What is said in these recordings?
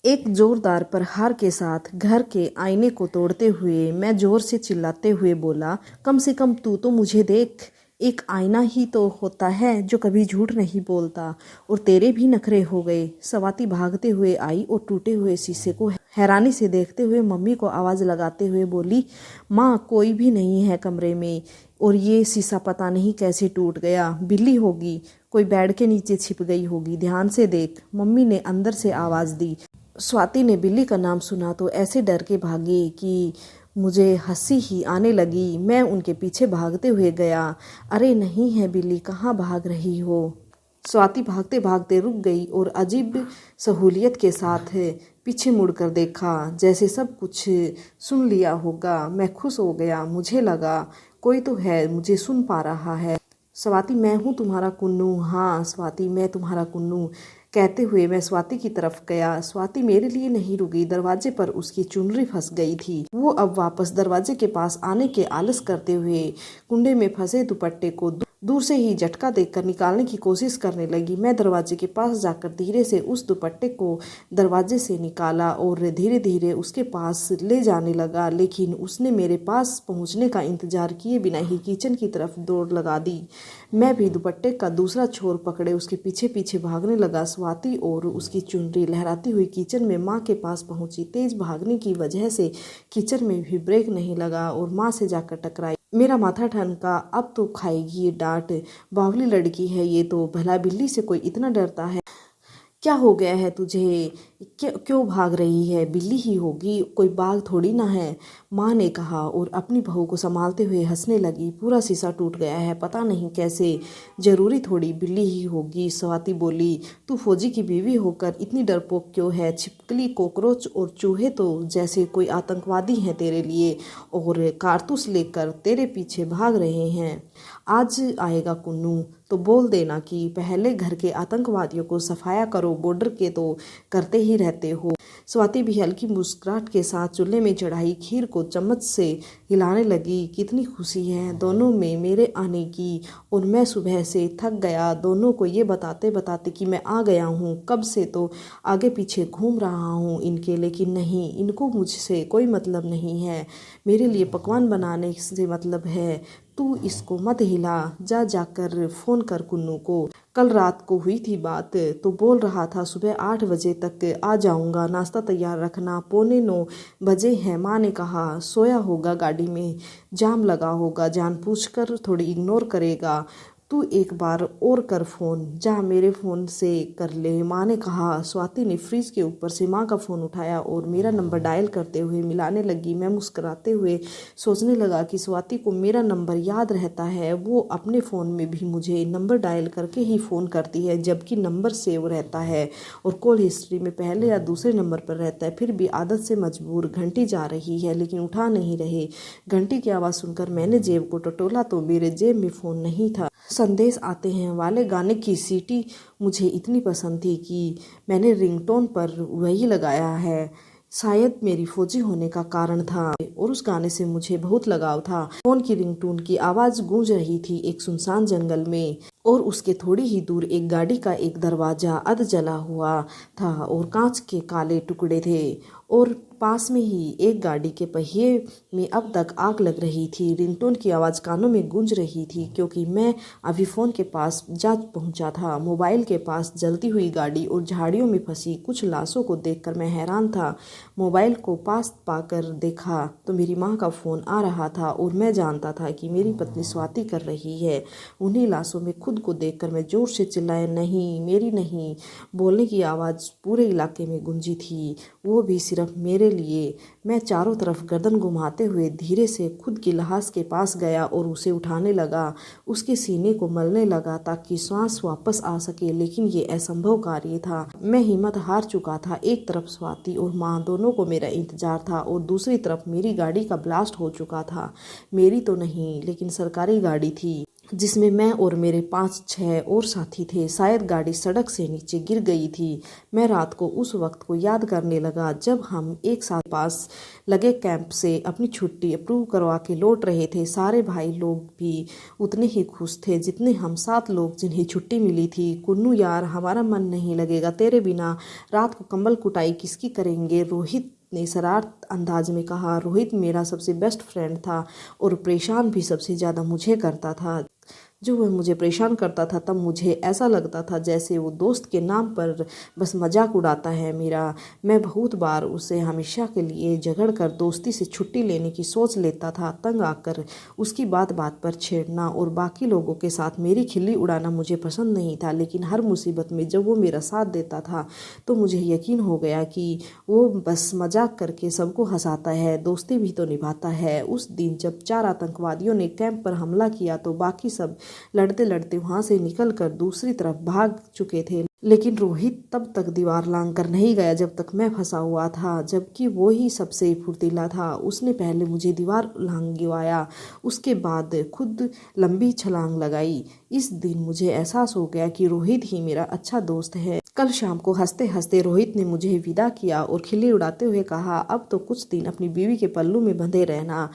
एक जोरदार प्रहार के साथ घर के आईने को तोड़ते हुए मैं जोर से चिल्लाते हुए बोला, कम से कम तू तो मुझे देख। एक आईना ही तो होता है जो कभी झूठ नहीं बोलता, और तेरे भी नखरे हो गए। स्वाति भागते हुए आई और टूटे हुए शीशे को हैरानी से देखते हुए मम्मी को आवाज़ लगाते हुए बोली, माँ कोई भी नहीं है कमरे में, और ये शीशा पता नहीं कैसे टूट गया। बिल्ली होगी, कोई बेड के नीचे छिप गई होगी, ध्यान से देख। मम्मी ने अंदर से आवाज़ दी। स्वाति ने बिल्ली का नाम सुना तो ऐसे डर के भागी कि मुझे हंसी ही आने लगी। मैं उनके पीछे भागते हुए गया। अरे नहीं है बिल्ली, कहाँ भाग रही हो? स्वाति भागते भागते रुक गई और अजीब सहूलियत के साथ पीछे मुड़कर देखा, जैसे सब कुछ सुन लिया होगा। मैं खुश हो गया, मुझे लगा कोई तो है, मुझे सुन पा रहा है। स्वाति, मैं हूँ तुम्हारा कुन्नू। हाँ स्वाति, मैं तुम्हारा कुन्नू, कहते हुए मैं स्वाति की तरफ गया। स्वाति मेरे लिए नहीं रुकी, दरवाजे पर उसकी चुनरी फंस गई थी। वो अब वापस दरवाजे के पास आने के आलस करते हुए कुंडे में फंसे दुपट्टे को दूर से ही झटका देकर निकालने की कोशिश करने लगी। मैं दरवाजे के पास जाकर धीरे से उस दुपट्टे को दरवाजे से निकाला और धीरे धीरे उसके पास ले जाने लगा, लेकिन उसने मेरे पास पहुंचने का इंतजार किए बिना ही किचन की तरफ दौड़ लगा दी। मैं भी दुपट्टे का दूसरा छोर पकड़े उसके पीछे पीछे भागने लगा। स्वाति और उसकी चुनरी लहराती हुई किचन में माँ के पास पहुंची। तेज भागने की वजह से किचन में भी ब्रेक नहीं लगा और माँ से जाकर टकराई। मेरा माथा ठनका, अब तो खाएगी ये डांट। बावली लड़की है ये तो, भला बिल्ली से कोई इतना डरता है? क्या हो गया है तुझे? क्यों भाग रही है? बिल्ली ही होगी, कोई बाघ थोड़ी ना है, माँ ने कहा और अपनी बहू को संभालते हुए हंसने लगी। पूरा शीशा टूट गया है, पता नहीं कैसे, जरूरी थोड़ी बिल्ली ही होगी। स्वाति बोली, तू फौजी की बीवी होकर इतनी डरपोक क्यों है? छिपकली, कॉकरोच और चूहे तो जैसे कोई आतंकवादी हैं तेरे लिए, और कारतूस लेकर तेरे पीछे भाग रहे हैं। आज आएगा कुन्नू तो बोल देना कि पहले घर के आतंकवादियों को सफाया करो, बॉर्डर के तो करते ही रहते हो। स्वाति भी हल्की मुस्कुराहट के साथ चूल्हे में चढ़ाई खीर को चम्मच से हिलाने लगी। कितनी खुशी है दोनों में मेरे आने की, और मैं सुबह से थक गया दोनों को ये बताते बताते कि मैं आ गया हूँ। कब से तो आगे पीछे घूम रहा हूँ इनके, लेकिन नहीं, इनको मुझसे कोई मतलब नहीं है। मेरे लिए पकवान बनाने से मतलब है। तू इसको मत हिला, जा जाकर फ़ोन कर कुन्नू को। कल रात को हुई थी बात तो बोल रहा था सुबह 8 बजे तक आ जाऊंगा, नाश्ता तैयार रखना। 8:45 हैं, माँ ने कहा। सोया होगा, गाड़ी में जाम लगा होगा, जानबूझकर थोड़ी इग्नोर करेगा। तू एक बार और कर फ़ोन, जा मेरे फ़ोन से कर ले, माँ ने कहा। स्वाति ने फ्रिज के ऊपर से माँ का फ़ोन उठाया और मेरा नंबर डायल करते हुए मिलाने लगी। मैं मुस्कुराते हुए सोचने लगा कि स्वाति को मेरा नंबर याद रहता है, वो अपने फ़ोन में भी मुझे नंबर डायल करके ही फ़ोन करती है, जबकि नंबर सेव रहता है और कॉल हिस्ट्री में पहले या दूसरे नंबर पर रहता है। फिर भी आदत से मजबूर घंटी जा रही है लेकिन उठा नहीं रहे। घंटी की आवाज़ सुनकर मैंने जेब को टटोला तो मेरे जेब में फ़ोन नहीं था। संदेश आते हैं वाले गाने की सीटी मुझे इतनी पसंद थी कि मैंने रिंगटोन पर वही लगाया है। शायद मेरी फौजी होने का कारण था और उस गाने से मुझे बहुत लगाव था। फोन की रिंगटोन की आवाज़ गूंज रही थी एक सुनसान जंगल में, और उसके थोड़ी ही दूर एक गाड़ी का एक दरवाजा अध जला हुआ था और कांच के काले टुकड़े थे, और पास में ही एक गाड़ी के पहिए में अब तक आग लग रही थी। रिंगटोन की आवाज़ कानों में गूंज रही थी क्योंकि मैं अभी फ़ोन के पास जा पहुंचा था। मोबाइल के पास जलती हुई गाड़ी और झाड़ियों में फंसी कुछ लाशों को देखकर मैं हैरान था। मोबाइल को पास पाकर देखा तो मेरी माँ का फ़ोन आ रहा था और मैं जानता था कि मेरी पत्नी स्वाति कर रही है। उन्हीं लाशों में खुद को देखकर मैं जोर से चिल्लाया, नहीं मेरी नहीं। बोलने की आवाज़ पूरे इलाके में गूंजी थी, वो भी सिर्फ मेरे लिए। मैं चारों तरफ गर्दन घुमाते हुए धीरे से खुद की लाश के पास गया और उसे उठाने लगा, उसके सीने को मलने लगा ताकि सांस वापस आ सके, लेकिन ये असंभव कार्य था। मैं हिम्मत हार चुका था। एक तरफ स्वाति और माँ दोनों को मेरा इंतजार था और दूसरी तरफ मेरी गाड़ी का ब्लास्ट हो चुका था। मेरी तो नहीं लेकिन सरकारी गाड़ी थी। जिसमें मैं और मेरे 5-6 और साथी थे। शायद गाड़ी सड़क से नीचे गिर गई थी। मैं रात को उस वक्त को याद करने लगा जब हम एक साथ पास लगे कैंप से अपनी छुट्टी अप्रूव करवा के लौट रहे थे। सारे भाई लोग भी उतने ही खुश थे जितने हम 7 लोग जिन्हें छुट्टी मिली थी। कुन्नू यार, हमारा मन नहीं लगेगा तेरे बिना। रात को कंबल कुटाई किसकी करेंगे? रोहित ने शरारत अंदाज में कहा। रोहित मेरा सबसे बेस्ट फ्रेंड था और परेशान भी सबसे ज़्यादा मुझे करता था। जब वह मुझे परेशान करता था तब मुझे ऐसा लगता था जैसे वो दोस्त के नाम पर बस मजाक उड़ाता है मेरा। मैं बहुत बार उसे हमेशा के लिए झगड़ कर दोस्ती से छुट्टी लेने की सोच लेता था। तंग आकर उसकी बात बात पर छेड़ना और बाकी लोगों के साथ मेरी खिल्ली उड़ाना मुझे पसंद नहीं था। लेकिन हर मुसीबत में जब वो मेरा साथ देता था तो मुझे यकीन हो गया कि वो बस मजाक करके सबको हंसाता है, दोस्ती भी तो निभाता है। उस दिन जब 4 आतंकवादियों ने कैंप पर हमला किया तो बाकी सब लड़ते लड़ते वहां से निकलकर दूसरी तरफ भाग चुके थे। लेकिन रोहित तब तक दीवार लांग कर नहीं गया जब तक मैं फंसा हुआ था, जबकि वो ही सबसे फुर्तीला था। उसने पहले मुझे दीवार लांघवाया, उसके बाद खुद लंबी छलांग लगाई। इस दिन मुझे एहसास हो गया कि रोहित ही मेरा अच्छा दोस्त है। कल शाम को हंसते हंसते रोहित ने मुझे विदा किया और खिल्ली उड़ाते हुए कहा, अब तो कुछ दिन अपनी बीवी के पल्लू में बंधे रहना,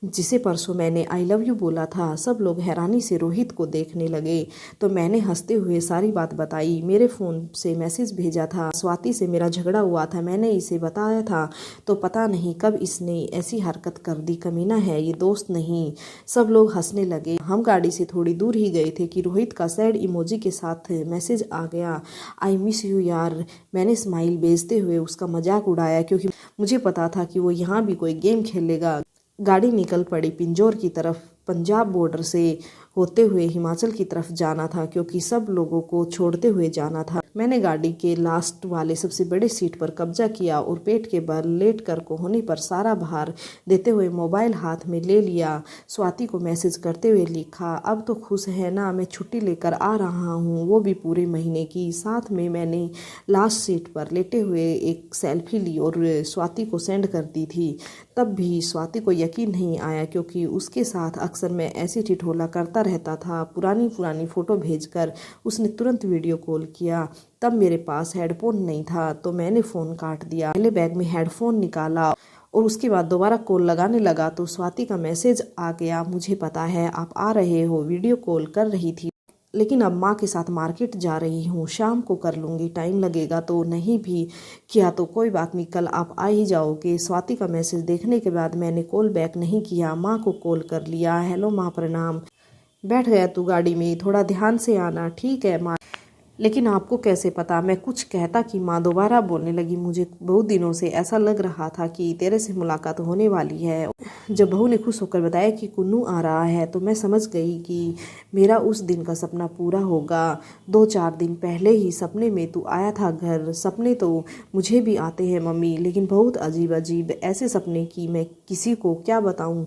जिसे परसों मैंने आई लव यू बोला था। सब लोग हैरानी से रोहित को देखने लगे तो मैंने हंसते हुए सारी बात बताई। मेरे फ़ोन से मैसेज भेजा था, स्वाति से मेरा झगड़ा हुआ था, मैंने इसे बताया था तो पता नहीं कब इसने ऐसी हरकत कर दी। कमीना है ये, दोस्त नहीं। सब लोग हंसने लगे। हम गाड़ी से थोड़ी दूर ही गए थे कि रोहित का सैड इमोजी के साथ मैसेज आ गया, आई मिस यू यार। मैंने स्माइल भेजते हुए उसका मजाक उड़ाया क्योंकि मुझे पता था कि वो यहाँ भी कोई गेम खेलेगा। गाड़ी निकल पड़ी पिंजौर की तरफ। पंजाब बॉर्डर से होते हुए हिमाचल की तरफ जाना था क्योंकि सब लोगों को छोड़ते हुए जाना था। मैंने गाड़ी के लास्ट वाले सबसे बड़े सीट पर कब्जा किया और पेट के बल लेट कर कोहनी पर सारा भार देते हुए मोबाइल हाथ में ले लिया। स्वाति को मैसेज करते हुए लिखा, अब तो खुश है ना, मैं छुट्टी लेकर आ रहा हूँ, वो भी पूरे महीने की। साथ में मैंने लास्ट सीट पर लेटे हुए एक सेल्फी ली और स्वाति को सेंड कर दी थी। तब भी स्वाति को यकीन नहीं आया क्योंकि उसके साथ अक्सर मैं ऐसी ठिठोला करता रहता था। पुरानी पुरानी फ़ोटो भेजकर उसने तुरंत वीडियो कॉल किया। तब मेरे पास हेडफोन नहीं था तो मैंने फ़ोन काट दिया। पहले बैग में हेडफोन निकाला और उसके बाद दोबारा कॉल लगाने लगा तो स्वाति का मैसेज आ गया, मुझे पता है आप आ रहे हो, वीडियो कॉल कर रही थी लेकिन अब माँ के साथ मार्केट जा रही हूँ, शाम को कर लूँगी, टाइम लगेगा तो। नहीं भी किया तो कोई बात नहीं, कल आप आ ही जाओगे। स्वाति का मैसेज देखने के बाद मैंने कॉल बैक नहीं किया, माँ को कॉल कर लिया, हेलो माँ प्रणाम, बैठ गया तू गाड़ी में, थोड़ा ध्यान से आना। ठीक है माँ। लेकिन आपको कैसे पता? मैं कुछ कहता कि माँ दोबारा बोलने लगी, मुझे बहुत दिनों से ऐसा लग रहा था कि तेरे से मुलाकात होने वाली है। जब बहू ने खुश होकर बताया कि कुन्नू आ रहा है तो मैं समझ गई कि मेरा उस दिन का सपना पूरा होगा। 2-4 दिन पहले ही सपने में तू आया था घर। सपने तो मुझे भी आते हैं मम्मी, लेकिन बहुत अजीब अजीब ऐसे सपने कि मैं किसी को क्या बताऊं।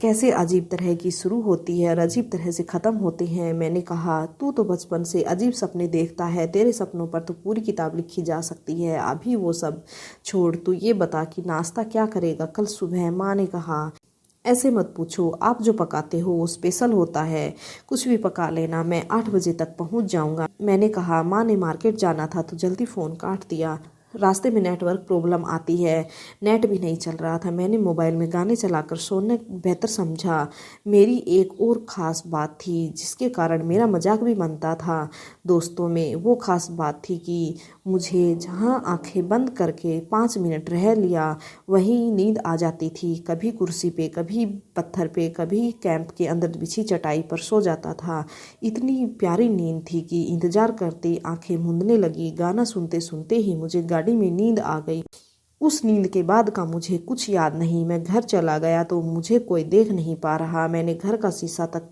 कैसे अजीब तरह की शुरू होती है और अजीब तरह से ख़त्म होते हैं। मैंने कहा, तू तो बचपन से अजीब सपने देखता है, तेरे सपनों पर तो पूरी किताब लिखी जा सकती है। अभी वो सब छोड़, तू ये बता कि नाश्ता क्या करेगा कल सुबह? माँ ने कहा, ऐसे मत पूछो, आप जो पकाते हो वो स्पेशल होता है, कुछ भी पका लेना, मैं 8 बजे तक पहुंच जाऊंगा। मैंने कहा, माँ ने मार्केट जाना था तो जल्दी फ़ोन काट दिया। रास्ते में नेटवर्क प्रॉब्लम आती है, नेट भी नहीं चल रहा था। मैंने मोबाइल में गाने चलाकर सोने बेहतर समझा। मेरी एक और ख़ास बात थी जिसके कारण मेरा मजाक भी बनता था दोस्तों में। वो ख़ास बात थी कि मुझे जहाँ आंखें बंद करके 5 मिनट रह लिया वहीं नींद आ जाती थी। कभी कुर्सी पे, कभी पत्थर पे, कभी कैंप के अंदर बिछी चटाई पर सो जाता था। इतनी प्यारी नींद थी कि इंतज़ार करते आंखें मूंदने लगी। गाना सुनते सुनते ही मुझे गाड़ी में नींद आ गई। उस नींद के बाद का मुझे कुछ याद नहीं। मैं घर चला गया तो मुझे कोई देख नहीं पा रहा। मैंने घर का शीशा तक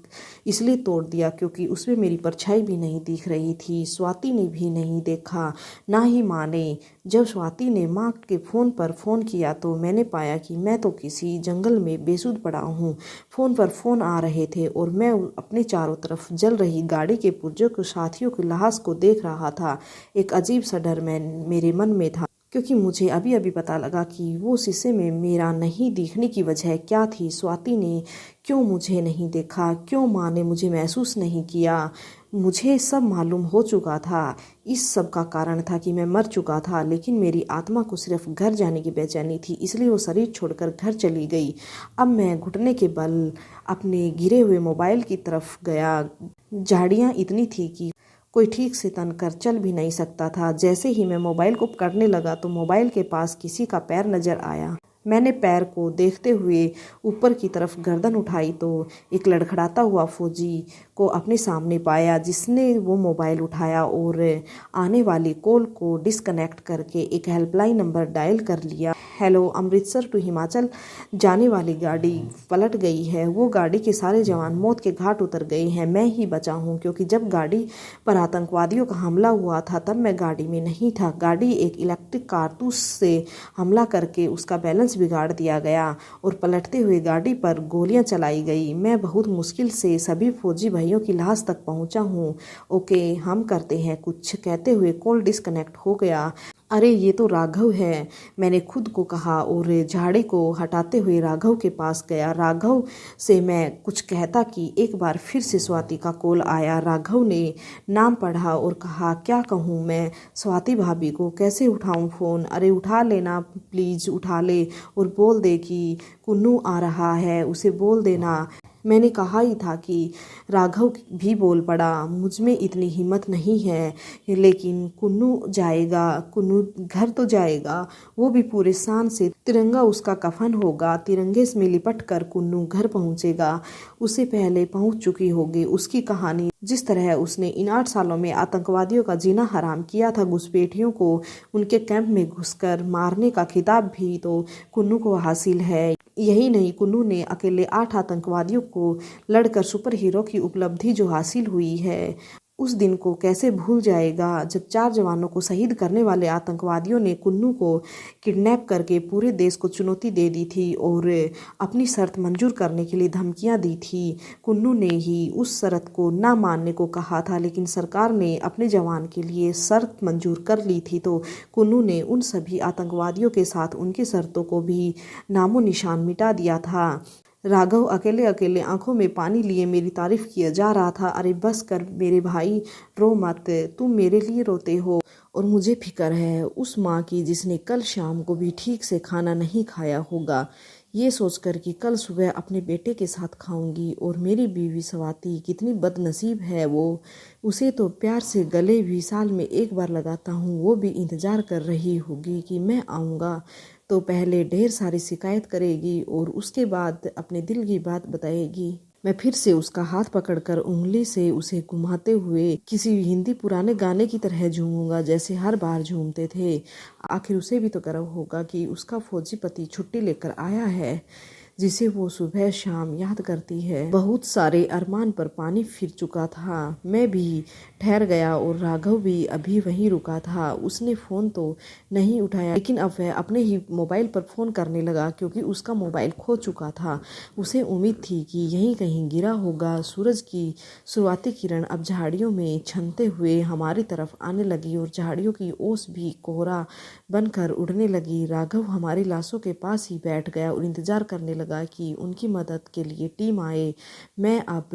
इसलिए तोड़ दिया क्योंकि उसमें मेरी परछाई भी नहीं दिख रही थी। स्वाति ने भी नहीं देखा, ना ही माँ ने। जब स्वाति ने माँ के फ़ोन पर फ़ोन किया तो मैंने पाया कि मैं तो किसी जंगल में बेसुध पड़ा हूँ। फ़ोन पर फ़ोन आ रहे थे और मैं अपने चारों तरफ जल रही गाड़ी के पुर्जों को, साथियों के लाश को देख रहा था। एक अजीब सा डर मेरे मन में था क्योंकि मुझे अभी अभी पता लगा कि वो शीशे में मेरा नहीं दिखने की वजह क्या थी। स्वाति ने क्यों मुझे नहीं देखा, क्यों माँ ने मुझे महसूस नहीं किया। मुझे सब मालूम हो चुका था। इस सब का कारण था कि मैं मर चुका था, लेकिन मेरी आत्मा को सिर्फ घर जाने की बेचैनी थी, इसलिए वो शरीर छोड़कर घर चली गई। अब मैं घुटने के बल अपने गिरे हुए मोबाइल की तरफ गया। झाड़ियाँ इतनी थी कि कोई ठीक से तन कर चल भी नहीं सकता था। जैसे ही मैं मोबाइल को पकड़ने लगा तो मोबाइल के पास किसी का पैर नजर आया। मैंने पैर को देखते हुए ऊपर की तरफ गर्दन उठाई तो एक लड़खड़ाता हुआ फौजी को अपने सामने पाया, जिसने वो मोबाइल उठाया और आने वाली कॉल को डिस्कनेक्ट करके एक हेल्पलाइन नंबर डायल कर लिया। हेलो, अमृतसर टू हिमाचल जाने वाली गाड़ी पलट गई है। वो गाड़ी के सारे जवान मौत के घाट उतर गए हैं। मैं ही बचा हूँ, क्योंकि जब गाड़ी पर आतंकवादियों का हमला हुआ था तब मैं गाड़ी में नहीं था। गाड़ी एक इलेक्ट्रिक कारतूस से हमला करके उसका बैलेंस बिगाड़ दिया गया और पलटते हुए गाड़ी पर गोलियां चलाई गई। मैं बहुत मुश्किल से सभी फौजी भाइयों की लाश तक पहुंचा हूं। ओके, हम करते हैं कुछ, कहते हुए कॉल डिस्कनेक्ट हो गया। अरे ये तो राघव है, मैंने खुद को कहा और झाड़ी को हटाते हुए राघव के पास गया। राघव से मैं कुछ कहता कि एक बार फिर से स्वाति का कॉल आया। राघव ने नाम पढ़ा और कहा, क्या कहूँ मैं स्वाति भाभी को, कैसे उठाऊँ फ़ोन? अरे उठा लेना प्लीज़, उठा ले और बोल दे कि कुन्नू आ रहा है, उसे बोल देना। मैंने कहा ही था कि राघव भी बोल पड़ा, मुझ में इतनी हिम्मत नहीं है, लेकिन कुन्नू जाएगा, कुन्नू घर तो जाएगा, वो भी पूरे शान से। तिरंगा उसका कफन होगा, तिरंगे में लिपट कर कुन्नू घर पहुंचेगा। उसे पहले पहुंच चुकी होगी उसकी कहानी। जिस तरह उसने इन 8 सालों में आतंकवादियों का जीना हराम किया था, घुसपैठियों को उनके कैंप में घुसकर मारने का खिताब भी तो कुन्नू को हासिल है। यही नहीं, कुन्नू ने अकेले 8 आतंकवादियों को लड़कर सुपर हीरो की उपलब्धि जो हासिल हुई है, उस दिन को कैसे भूल जाएगा जब 4 जवानों को शहीद करने वाले आतंकवादियों ने कुन्नू को किडनैप करके पूरे देश को चुनौती दे दी थी और अपनी शर्त मंजूर करने के लिए धमकियां दी थी। कुन्नू ने ही उस शर्त को ना मानने को कहा था, लेकिन सरकार ने अपने जवान के लिए शर्त मंजूर कर ली थी, तो कुन्नू ने उन सभी आतंकवादियों के साथ उनकी शर्तों को भी नामो निशान मिटा दिया था। राघव अकेले अकेले आंखों में पानी लिए मेरी तारीफ किया जा रहा था। अरे बस कर मेरे भाई, रो मत, तुम मेरे लिए रोते हो और मुझे फिक्र है उस माँ की जिसने कल शाम को भी ठीक से खाना नहीं खाया होगा, ये सोचकर कि कल सुबह अपने बेटे के साथ खाऊंगी। और मेरी बीवी स्वाति कितनी बदनसीब है, वो उसे तो प्यार से गले भी साल में एक बार लगाता हूँ, वो भी इंतज़ार कर रही होगी कि मैं आऊँगा तो पहले ढेर सारी शिकायत करेगी और उसके बाद अपने दिल की बात बताएगी। मैं फिर से उसका हाथ पकड़कर उंगली से उसे घुमाते हुए किसी हिंदी पुराने गाने की तरह झूमूंगा, जैसे हर बार झूमते थे। आखिर उसे भी तो गर्व होगा कि उसका फौजी पति छुट्टी लेकर आया है, जिसे वो सुबह शाम याद करती है। बहुत सारे अरमान पर पानी फिर चुका था। मैं भी ठहर गया और राघव भी अभी वहीं रुका था। उसने फ़ोन तो नहीं उठाया, लेकिन अब वह अपने ही मोबाइल पर फ़ोन करने लगा, क्योंकि उसका मोबाइल खो चुका था। उसे उम्मीद थी कि यहीं कहीं गिरा होगा। सूरज की शुरुआती किरण अब झाड़ियों में छनते हुए हमारी तरफ आने लगी और झाड़ियों की ओस भी कोहरा बनकर उड़ने लगी। राघव हमारी लाशों के पास ही बैठ गया और इंतजार करने लगा कि उनकी मदद के लिए टीम आए। मैं अब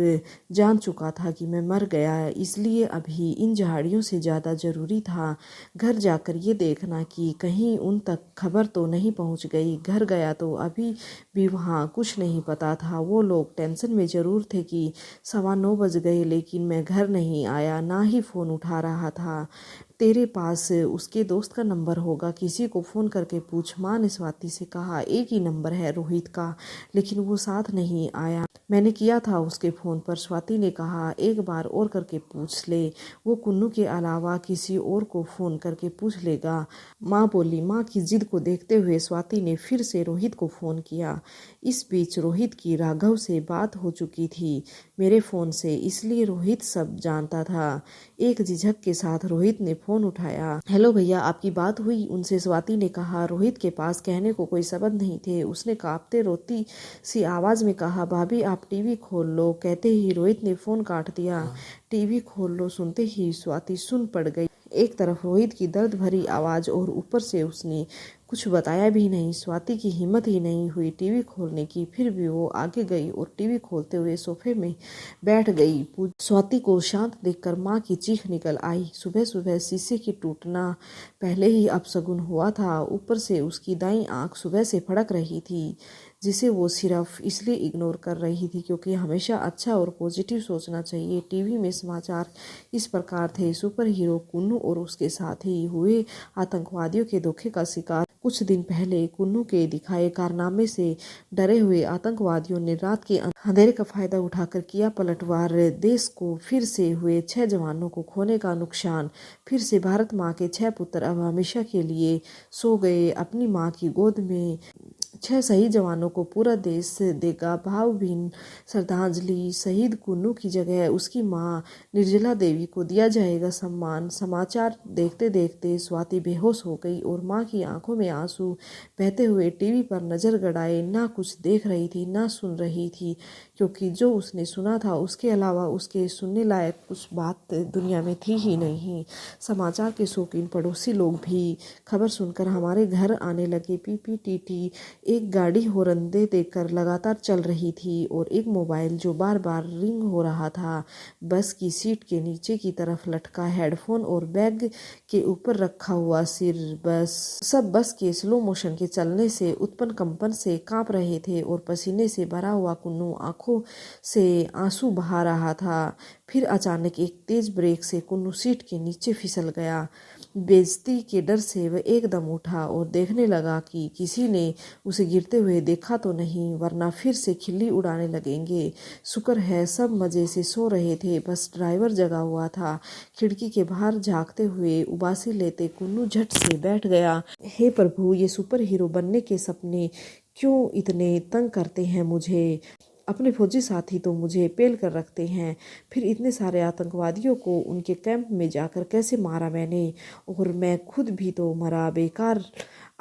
जान चुका था कि मैं मर गया, इसलिए अभी इन झाड़ियों से ज़्यादा ज़रूरी था घर जाकर ये देखना कि कहीं उन तक खबर तो नहीं पहुंच गई। घर गया तो अभी भी वहाँ कुछ नहीं पता था। वो लोग टेंशन में ज़रूर थे कि 9:15 बज गए, लेकिन मैं घर नहीं आया, ना ही फ़ोन उठा रहा था। तेरे पास उसके दोस्त का नंबर होगा, किसी को फ़ोन करके पूछ, माँ ने स्वाति से कहा। एक ही नंबर है रोहित का, लेकिन वो साथ नहीं आया। मैंने किया था उसके फ़ोन पर। स्वाति ने कहा, एक बार और करके पूछ ले, वो कुन्नू के अलावा किसी और को फ़ोन करके पूछ लेगा, माँ बोली। माँ की जिद को देखते हुए स्वाति ने फिर से रोहित को फ़ोन किया। इस बीच रोहित की राघव से बात हो चुकी थी मेरे फ़ोन से, इसलिए रोहित सब जानता था। एक झिझक के साथ रोहित ने फ़ोन उठाया। हेलो भैया, आपकी बात हुई उनसे? स्वाति ने कहा। रोहित के पास कहने को कोई शब्द नहीं थे। उसने कांपते रोती सी आवाज़ में कहा, भाभी आप टीवी खोल लो। कहते ही रोहित ने फ़ोन काट दिया। टीवी खोल लो सुनते ही स्वाति सुन पड़ गई। एक तरफ रोहित की दर्द भरी आवाज़ और ऊपर से उसने कुछ बताया भी नहीं। स्वाति की हिम्मत ही नहीं हुई टीवी खोलने की। फिर भी वो आगे गई और टीवी खोलते हुए सोफे में बैठ गई। स्वाति को शांत देखकर माँ की चीख निकल आई। सुबह सुबह शीशे की टूटना पहले ही अपशगुन हुआ था। ऊपर से उसकी दाईं आंख सुबह से फड़क रही थी, जिसे वो सिर्फ इसलिए इग्नोर कर रही थी क्योंकि हमेशा अच्छा और पॉजिटिव सोचना चाहिए। टीवी में समाचार इस प्रकार थे। सुपर हीरो कुन्नू और उसके साथी हुए आतंकवादियों के धोखे का शिकार। कुछ दिन पहले कुन्नू के दिखाए कारनामे से डरे हुए आतंकवादियों ने रात के अंधेरे का फायदा उठाकर किया पलटवार। देश को फिर से हुए 6 जवानों को खोने का नुकसान। फिर से भारत माँ के 6 पुत्र अब हमेशा के लिए सो गए अपनी माँ की गोद में। 6 शहीद जवानों को पूरा देश देगा भावभीनी श्रद्धांजलि। शहीद कुन्नू की जगह उसकी मां निर्जला देवी को दिया जाएगा सम्मान। समाचार देखते देखते स्वाति बेहोश हो गई और मां की आंखों में आंसू बहते हुए टीवी पर नजर गड़ाए ना कुछ देख रही थी ना सुन रही थी, क्योंकि जो उसने सुना था उसके अलावा उसके सुनने लायक कुछ बात दुनिया में थी ही नहीं। समाचार के शौकीन पड़ोसी लोग भी खबर सुनकर हमारे घर आने लगे। पीपीटीटी एक गाड़ी होरंदे देकर लगातार चल रही थी और एक मोबाइल जो बार बार रिंग हो रहा था। बस की सीट के नीचे की तरफ लटका हेडफोन और बैग के ऊपर रखा हुआ सिर। बस के स्लो मोशन के चलने से उत्पन्न कंपन से कांप रहे थे और पसीने से भरा हुआ कुन्नू आंखों से आंसू बहा रहा था। फिर अचानक एक तेज ब्रेक से कुन्नू सीट के नीचे फिसल गया। बेइज्जती के डर से वह एकदम उठा और देखने लगा कि किसी ने उसे गिरते हुए देखा तो नहीं, वरना फिर से खिल्ली उड़ाने लगेंगे। शुक्र है सब मजे से सो रहे थे, बस ड्राइवर जगा हुआ था। खिड़की के बाहर झांकते हुए उबासी लेते कुन्नू झट से बैठ गया। हे प्रभु, ये सुपर हीरो बनने के सपने क्यों इतने तंग करते हैं मुझे। अपने फौजी साथी तो मुझे पेल कर रखते हैं, फिर इतने सारे आतंकवादियों को उनके कैंप में जाकर कैसे मारा मैंने, और मैं खुद भी तो मरा। बेकार,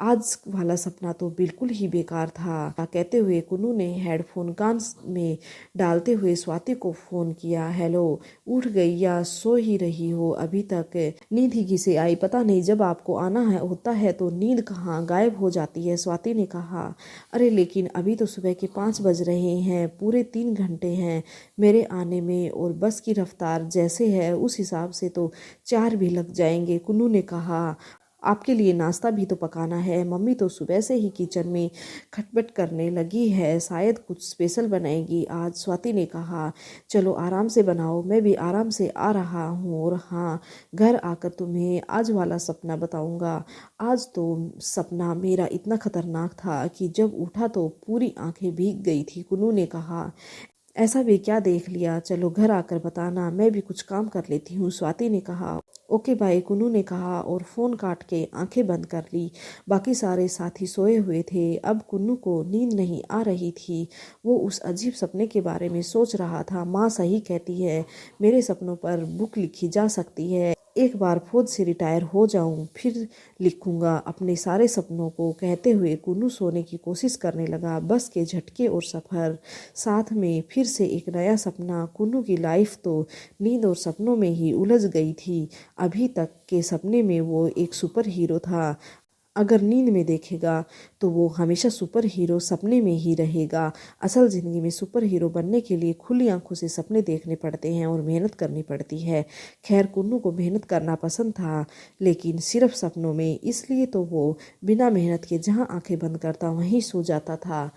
आज वाला सपना तो बिल्कुल ही बेकार था। कहते हुए कुन्नू ने हेडफोन कान में डालते हुए स्वाति को फोन किया। हेलो, उठ गई या सो ही रही हो अभी तक? नींद ही किसे आई पता नहीं, जब आपको आना होता है तो नींद कहाँ गायब हो जाती है, स्वाति ने कहा। अरे लेकिन अभी तो सुबह के 5 बज रहे हैं, पूरे 3 घंटे हैं मेरे आने में, और बस की रफ्तार जैसे है उस हिसाब से तो 4 भी लग जाएंगे, कुन्नू ने कहा। आपके लिए नाश्ता भी तो पकाना है, मम्मी तो सुबह से ही किचन में खटपट करने लगी है, शायद कुछ स्पेशल बनाएगी आज, स्वाति ने कहा। चलो आराम से बनाओ, मैं भी आराम से आ रहा हूँ, और हाँ, घर आकर तुम्हें आज वाला सपना बताऊँगा। आज तो सपना मेरा इतना खतरनाक था कि जब उठा तो पूरी आंखें भीग गई थी, कुन्नू ने कहा। ऐसा भी क्या देख लिया, चलो घर आकर बताना, मैं भी कुछ काम कर लेती हूँ, स्वाति ने कहा। ओके बाय, कुन्नू ने कहा और फ़ोन काट के आंखें बंद कर ली। बाकी सारे साथी सोए हुए थे। अब कुन्नू को नींद नहीं आ रही थी। वो उस अजीब सपने के बारे में सोच रहा था। माँ सही कहती है, मेरे सपनों पर बुक लिखी जा सकती है। एक बार फौज से रिटायर हो जाऊं फिर लिखूंगा अपने सारे सपनों को, कहते हुए कुन्नू सोने की कोशिश करने लगा। बस के झटके और सफ़र, साथ में फिर से एक नया सपना। कुन्नू की लाइफ तो नींद और सपनों में ही उलझ गई थी। अभी तक के सपने में वो एक सुपर हीरो था। अगर नींद में देखेगा तो वो हमेशा सुपर हीरो सपने में ही रहेगा। असल ज़िंदगी में सुपर हीरो बनने के लिए खुली आंखों से सपने देखने पड़ते हैं और मेहनत करनी पड़ती है। खैर, कुन्नू को मेहनत करना पसंद था, लेकिन सिर्फ सपनों में, इसलिए तो वो बिना मेहनत के जहाँ आंखें बंद करता वहीं सो जाता था।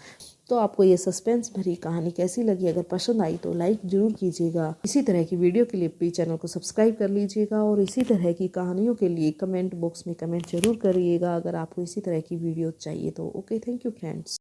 तो आपको ये सस्पेंस भरी कहानी कैसी लगी? अगर पसंद आई तो लाइक ज़रूर कीजिएगा। इसी तरह की वीडियो के लिए प्लीज़ चैनल को सब्सक्राइब कर लीजिएगा, और इसी तरह की कहानियों के लिए कमेंट बॉक्स में कमेंट जरूर करिएगा अगर आपको इसी तरह की वीडियो चाहिए तो। Okay, thank you friends.